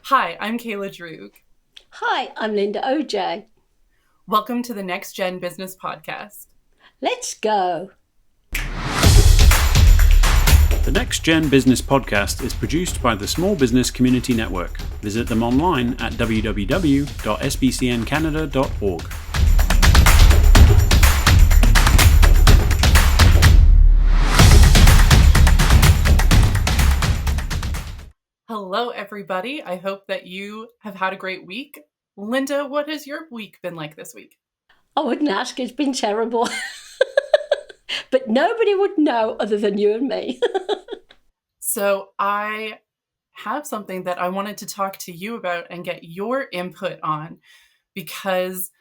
Hi, I'm Kayla Droog. Hi, I'm Linda OJ. Welcome to the Next Gen Business Podcast. Let's go. The Next Gen Business Podcast is produced by the Small Business Community Network. Visit them online at www.sbcncanada.org. Hello, everybody. I hope that you have had a great week. Linda, what has your week been like this week? I wouldn't ask, it's been terrible. But nobody would know other than you and me. So, I have something that I wanted to talk to you about and get your input on because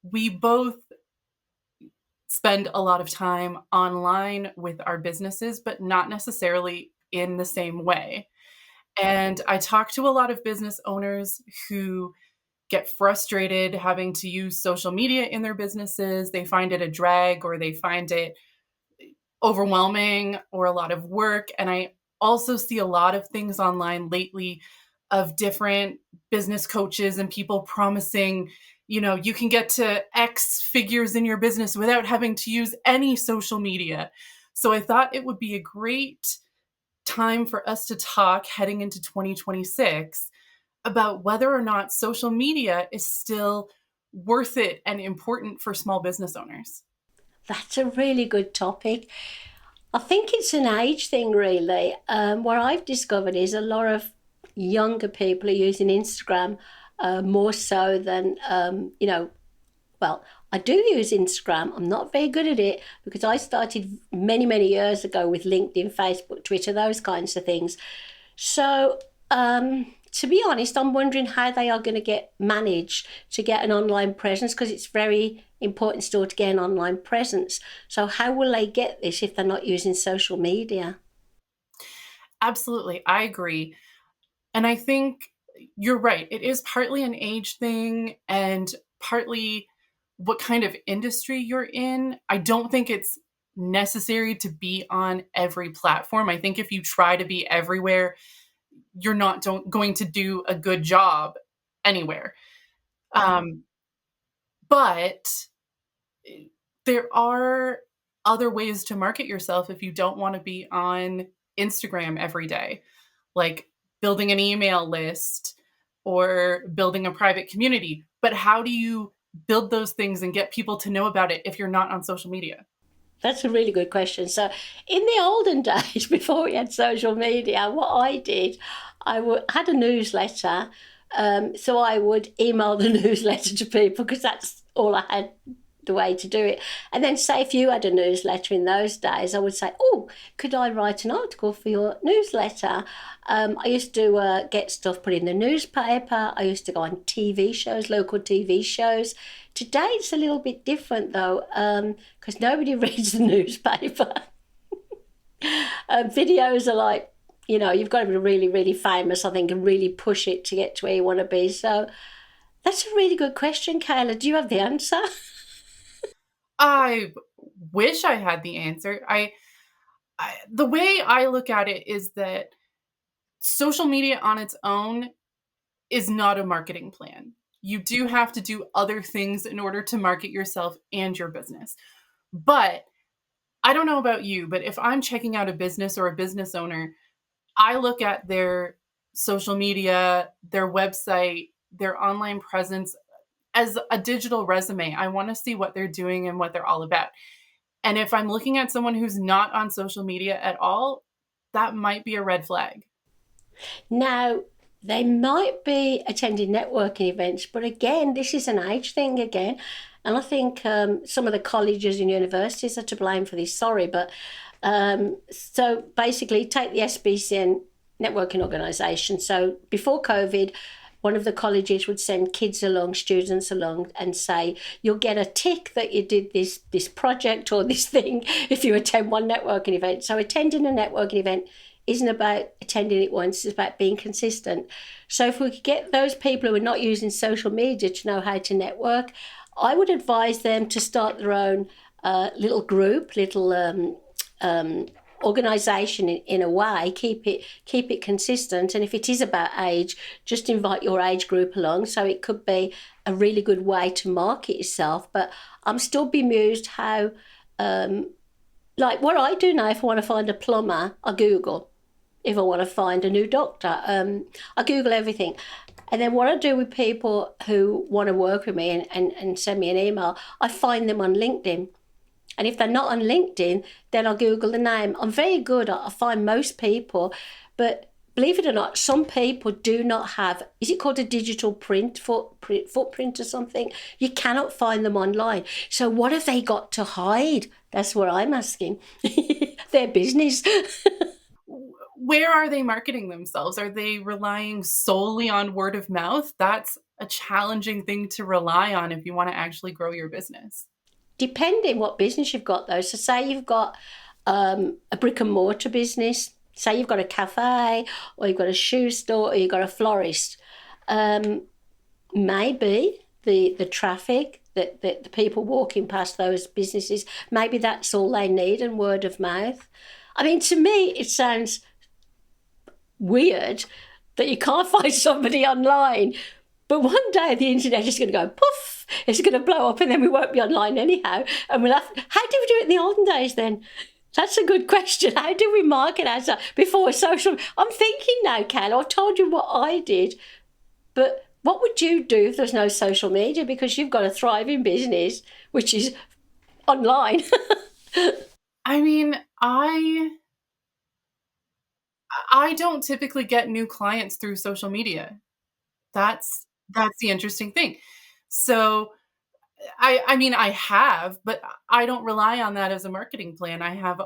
we both spend a lot of time online with our businesses, but not necessarily in the same way. And I talk to a lot of business owners who get frustrated having to use social media in their businesses. They find it a drag or they find it overwhelming or a lot of work. And I also see a lot of things online lately of different business coaches and people promising, you can get to X figures in your business without having to use any social media. So I thought it would be a great time for us to talk heading into 2026 about whether or not social media is still worth it and important for small business owners. That's a really good topic. I think it's an age thing, really. What I've discovered is a lot of younger people are using Instagram more so than, well, I do use Instagram. I'm not very good at it because I started many, many years ago with LinkedIn, Facebook, Twitter, those kinds of things. So, to be honest, I'm wondering how they are going to get managed to get an online presence because it's very important still to get an online presence. So, how will they get this if they're not using social media? Absolutely, I agree. And I think you're right. It is partly an age thing and partly what kind of industry you're in. I don't think it's necessary to be on every platform. I think if you try to be everywhere, you're not going to do a good job anywhere. Um, but there are other ways to market yourself if you don't want to be on Instagram every day, like building an email list or building a private community. But how do you build those things and get people to know about it if you're not on social media? That's a really good question. So, in the olden days, before we had social media, what I did, had a newsletter. So I would email the newsletter to people because that's all I had the way to do it. And then, say, if you had a newsletter in those days, I would say, "Oh, could I write an article for your newsletter?" I used to get stuff put in the newspaper. I used to go on TV shows, local TV shows. Today it's a little bit different though, because nobody reads the newspaper. Videos are like, you've got to be really, really famous, I think, and really push it to get to where you want to be. So that's a really good question, Kayla. Do you have the answer? I wish I had the answer. The way I look at it is that social media on its own is not a marketing plan. You do have to do other things in order to market yourself and your business. But I don't know about you, but if I'm checking out a business or a business owner, I look at their social media, their website, their online presence as a digital resume. I want to see what they're doing and what they're all about. And if I'm looking at someone who's not on social media at all, that might be a red flag. Now, they might be attending networking events, but again, this is an age thing again. And I think some of the colleges and universities are to blame for this. Sorry, but so basically, take the SBCN networking organisation. So before COVID, one of the colleges would send kids along, students along, and say, "You'll get a tick that you did this project or this thing if you attend one networking event." So attending a networking event isn't about attending it once, it's about being consistent. So if we could get those people who are not using social media to know how to network, I would advise them to start their own little group, little organisation in a way, keep it consistent. And if it is about age, just invite your age group along. So it could be a really good way to market yourself. But I'm still bemused how, like what I do now, if I want to find a plumber, I Google. If I want to find a new doctor, I Google everything. And then what I do with people who want to work with me and send me an email, I find them on LinkedIn. And if they're not on LinkedIn, then I'll Google the name. I'm very good. I find most people, but believe it or not, some people do not have, is it called a digital footprint or something? You cannot find them online. So what have they got to hide? That's what I'm asking. Their business. Where are they marketing themselves? Are they relying solely on word of mouth? That's a challenging thing to rely on if you want to actually grow your business. Depending what business you've got, though. So say you've got a brick and mortar business, say you've got a cafe or you've got a shoe store or you've got a florist. Maybe the traffic, the people walking past those businesses, maybe that's all they need and word of mouth. I mean, to me, it sounds weird that you can't find somebody online. But one day the internet is going to go poof, it's going to blow up and then we won't be online anyhow. And we'll have, how did we do it in the olden days then? That's a good question. How did we market ourselves before social? I'm thinking now, Cal, I've told you what I did, but what would you do if there's no social media? Because you've got a thriving business, which is online. I mean, I don't typically get new clients through social media. That's the interesting thing. So I mean, I have, but I don't rely on that as a marketing plan. I have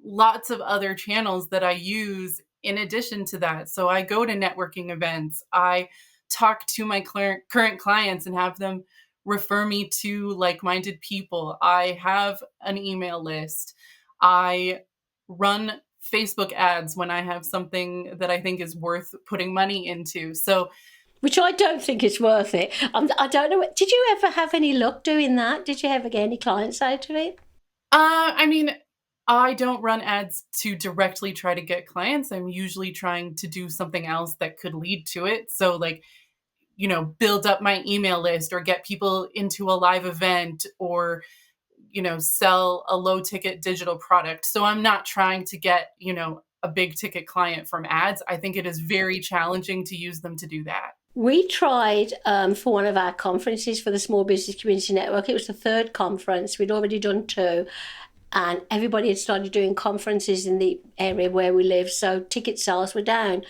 lots of other channels that I use in addition to that. So I go to networking events. I talk to my current clients and have them refer me to like-minded people. I have an email list. I run Facebook ads when I have something that I think is worth putting money into. So, which I don't think is worth it. I don't know. Did you ever have any luck doing that? Did you ever get any clients out of it? I mean, I don't run ads to directly try to get clients. I'm usually trying to do something else that could lead to it. So build up my email list or get people into a live event or, sell a low ticket digital product. So I'm not trying to get, a big ticket client from ads. I think it is very challenging to use them to do that. We tried for one of our conferences for the Small Business Community Network. It was the third conference. We'd already done 2. And everybody had started doing conferences in the area where we live. So ticket sales were down.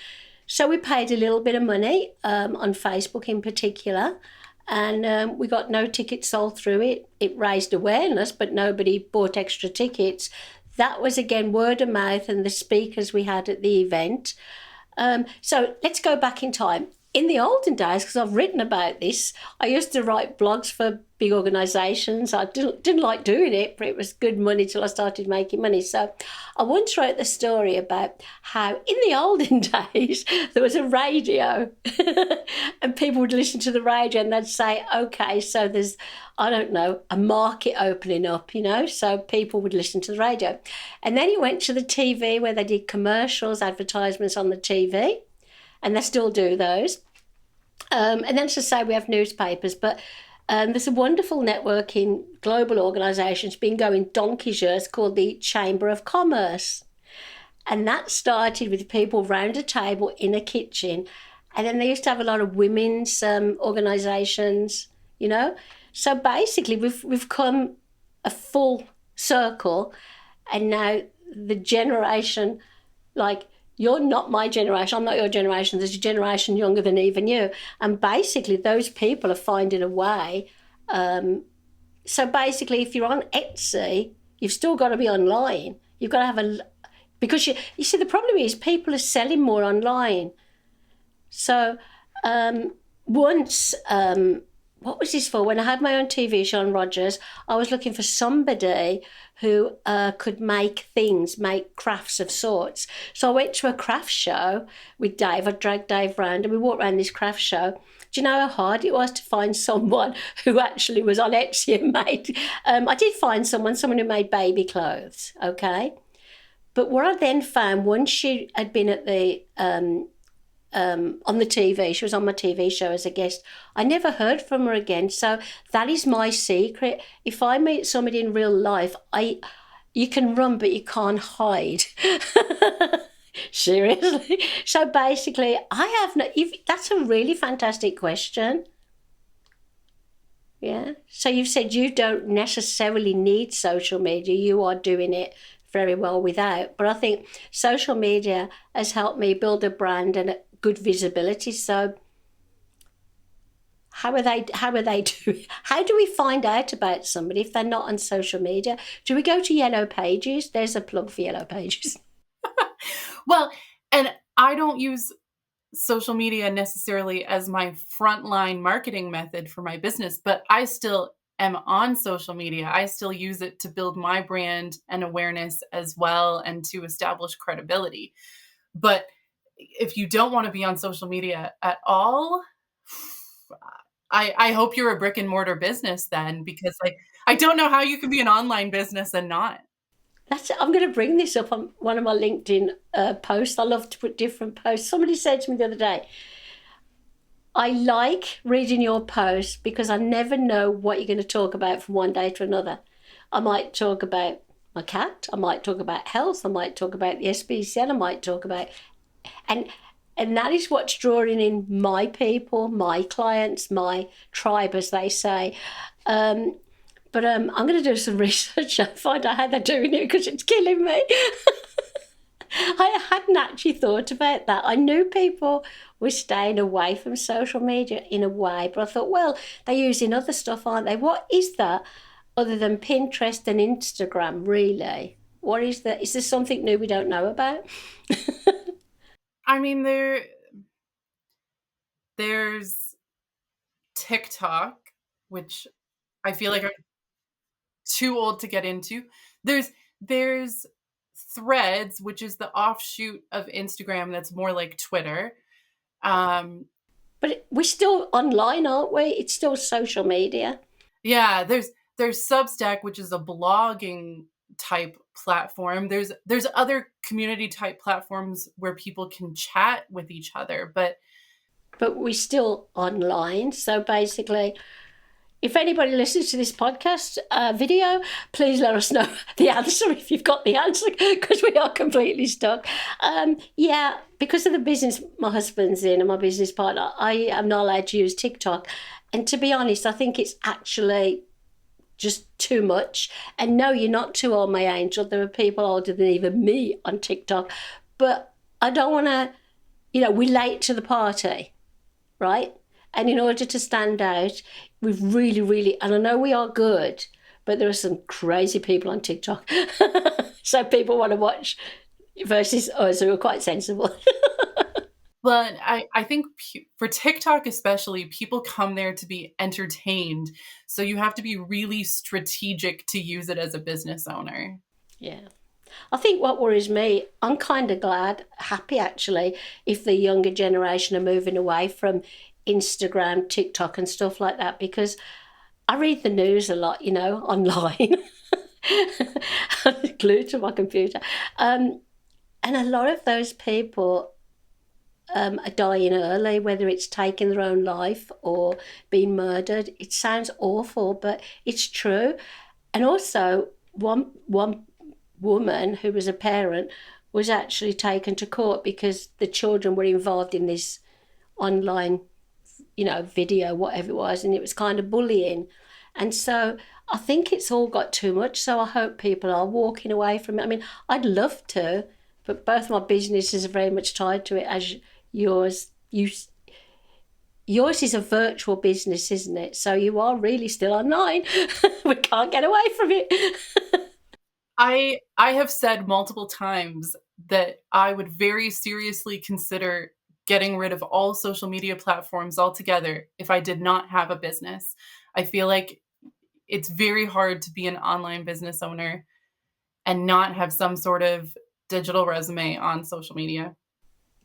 So we paid a little bit of money on Facebook in particular. And we got no tickets sold through it. It raised awareness, but nobody bought extra tickets. That was, again, word of mouth and the speakers we had at the event. So let's go back in time. In the olden days, because I've written about this, I used to write blogs for big organisations. I didn't like doing it, but it was good money till I started making money. So I once wrote the story about how in the olden days there was a radio and people would listen to the radio and they'd say, okay, so there's, I don't know, a market opening up, so people would listen to the radio. And then he went to the TV where they did commercials, advertisements on the TV. And they still do those. And then to say we have newspapers, but there's a wonderful networking global organisation that's been going donkey's years called the Chamber of Commerce. And that started with people round a table in a kitchen. And then they used to have a lot of women's organisations, So basically we've come a full circle, and now the generation, you're not my generation, I'm not your generation, there's a generation younger than even you. And basically those people are finding a way. So basically if you're on Etsy, you've still got to be online. You've got to have because you see the problem is people are selling more online. So once, what was this for? When I had my own TV show on Rogers, I was looking for somebody who could make crafts of sorts. So I went to a craft show with Dave. I dragged Dave round and we walked around this craft show. Do you know how hard it was to find someone who actually was on Etsy and made... I did find someone who made baby clothes, okay? But what I then found, once she had been at the on the TV, she was on my TV show as a guest, I never heard from her again. So that is my secret. If I meet somebody in real life, you can run, but you can't hide. Seriously. So basically, I have no. That's a really fantastic question. Yeah. So you've said you don't necessarily need social media. You are doing it very well without. But I think social media has helped me build a brand and a good visibility. So how are they doing? How do we find out about somebody if they're not on social media? Do we go to Yellow Pages? There's a plug for Yellow Pages. Well, and I don't use social media necessarily as my frontline marketing method for my business, but I still am on social media. I still use it to build my brand and awareness as well, and to establish credibility. But if you don't want to be on social media at all, I hope you're a brick and mortar business then, because I don't know how you can be an online business and not. I'm going to bring this up on one of my LinkedIn posts. I love to put different posts. Somebody said to me the other day, I like reading your posts because I never know what you're going to talk about from one day to another. I might talk about my cat. I might talk about health. I might talk about the SPCN. I might talk about... And that is what's drawing in my people, my clients, my tribe, as they say. But I'm going to do some research and find out how they're doing it, because it's killing me. I hadn't actually thought about that. I knew people were staying away from social media in a way, but I thought, well, they're using other stuff, aren't they? What is that other than Pinterest and Instagram, really? What is that? Is there something new we don't know about? I mean, there's TikTok, which I feel like I'm too old to get into. There's Threads, which is the offshoot of Instagram that's more like Twitter. But we're still online, aren't we? It's still social media. Yeah, there's Substack, which is a blogging type platform. There's other community type platforms where people can chat with each other, but we're still online. So basically, if anybody listens to this podcast video, please let us know the answer if you've got the answer, because we are completely stuck. Yeah, because of the business my husband's in and my business partner, I am not allowed to use TikTok. And to be honest, I think it's actually just too much. And no, you're not too old, my angel. There are people older than even me on TikTok. But I don't want to, we're late to the party, right? And in order to stand out, we've really, really, and I know we are good, but there are some crazy people on TikTok. So people want to watch versus us who are quite sensible. Well, I think for TikTok especially, people come there to be entertained. So you have to be really strategic to use it as a business owner. Yeah. I think what worries me, I'm kind of happy actually, if the younger generation are moving away from Instagram, TikTok and stuff like that, because I read the news a lot, online. I'm glued to my computer. And a lot of those people are dying early, whether it's taking their own life or being murdered. It sounds awful, but it's true. And also, one woman who was a parent was actually taken to court because the children were involved in this online, video, whatever it was, and it was kind of bullying. And so I think it's all got too much. So I hope people are walking away from it. I mean, I'd love to, but both my businesses are very much tied to it, as yours. Yours is a virtual business, isn't it? So you are really still online. We can't get away from it. I have said multiple times that I would very seriously consider getting rid of all social media platforms altogether if I did not have a business. I feel like it's very hard to be an online business owner and not have some sort of digital resume on social media.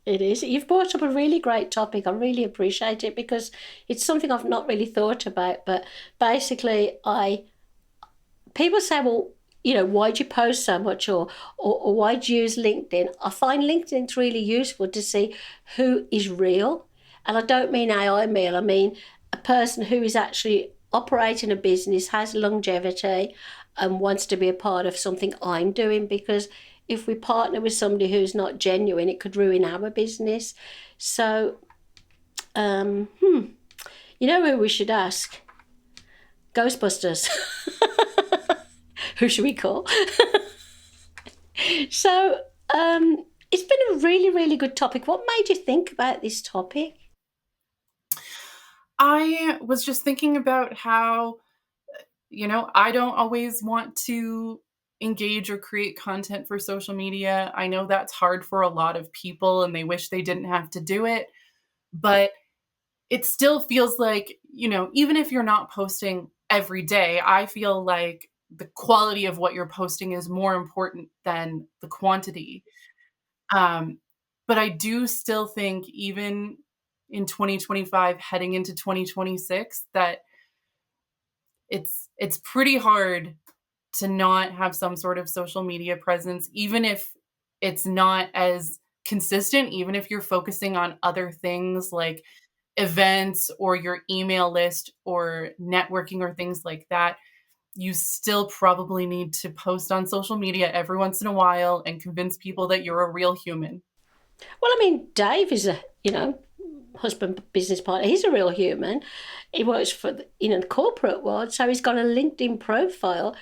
It is. You've brought up a really great topic. I really appreciate it because it's something I've not really thought about. But basically, people say, well, why'd you post so much, or why'd you use LinkedIn? I find LinkedIn's really useful to see who is real. And I don't mean AI meal, I mean a person who is actually operating a business, has longevity, and wants to be a part of something I'm doing. Because if we partner with somebody who's not genuine, it could ruin our business. So, you know who we should ask? Ghostbusters. Who should we call? So, it's been a really, really good topic. What made you think about this topic? I was just thinking about how, I don't always want to engage or create content for social media. I know that's hard for a lot of people and they wish they didn't have to do it. But it still feels like, even if you're not posting every day, I feel like the quality of what you're posting is more important than the quantity. Um, but I do still think, even in 2025, heading into 2026, that it's pretty hard to not have some sort of social media presence, even if it's not as consistent, even if you're focusing on other things like events or your email list or networking or things like that. You still probably need to post on social media every once in a while and convince people that you're a real human. Well, I mean, Dave is a, husband, business partner. He's a real human. He works for the corporate world, so he's got a LinkedIn profile.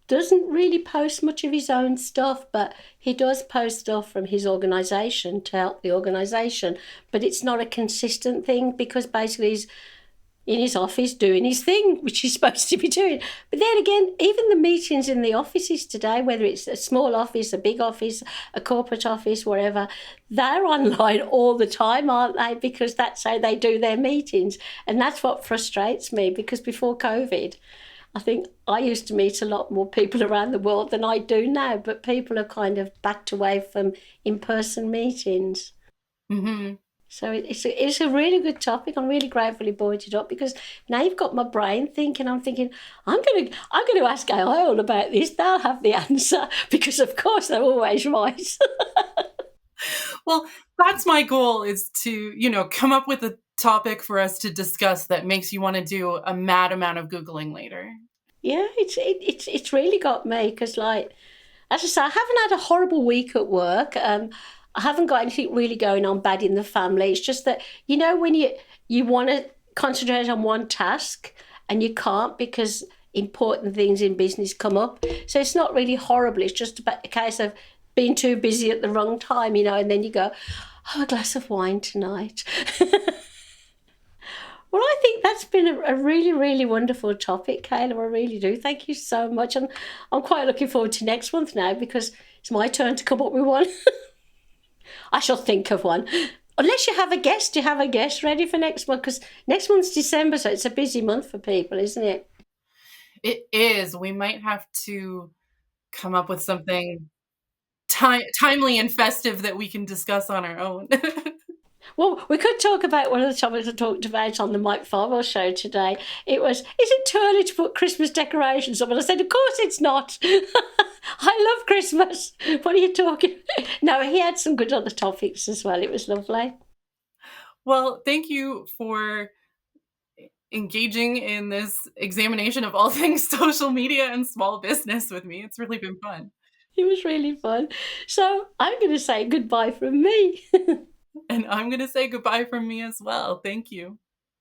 Doesn't really post much of his own stuff, but he does post stuff from his organisation to help the organisation. But it's not a consistent thing, because basically he's in his office doing his thing, which he's supposed to be doing. But then again, even the meetings in the offices today, whether it's a small office, a big office, a corporate office, wherever, they're online all the time, aren't they? Because that's how they do their meetings. And that's what frustrates me, because before COVID, I think I used to meet a lot more people around the world than I do now, but people are kind of backed away from in-person meetings. Hmm. So it's a really good topic. I'm really grateful you brought it up, because now you've got my brain thinking. I'm thinking I'm gonna ask AI all about this. They'll have the answer, because of course they're always right. Well, that's my goal, is to, come up with a topic for us to discuss that makes you want to do a mad amount of Googling later. Yeah, it's really got me, because, like, as I say, I haven't had a horrible week at work. I haven't got anything really going on bad in the family. It's just that, when you want to concentrate on one task and you can't, because important things in business come up. So it's not really horrible. It's just a case of being too busy at the wrong time, and then you go, oh, a glass of wine tonight. Well, I think that's been a really, really wonderful topic, Kayla. I really do. Thank you so much. And I'm quite looking forward to next month now, because it's my turn to come up with one. I shall think of one. Unless you have a guest, you have a guest ready for next month, because next month's December, so it's a busy month for people, isn't it? It is. We might have to come up with something timely and festive that we can discuss on our own. Well, we could talk about one of the topics I talked about on the Mike Farwell show today. It was, is it too early to put Christmas decorations up? And I said, of course it's not. I love Christmas. What are you talking? No, he had some good other topics as well. It was lovely. Well, thank you for engaging in this examination of all things social media and small business with me. It's really been fun. It was really fun. So I'm going to say goodbye from me. And I'm going to say goodbye from me as well. Thank you.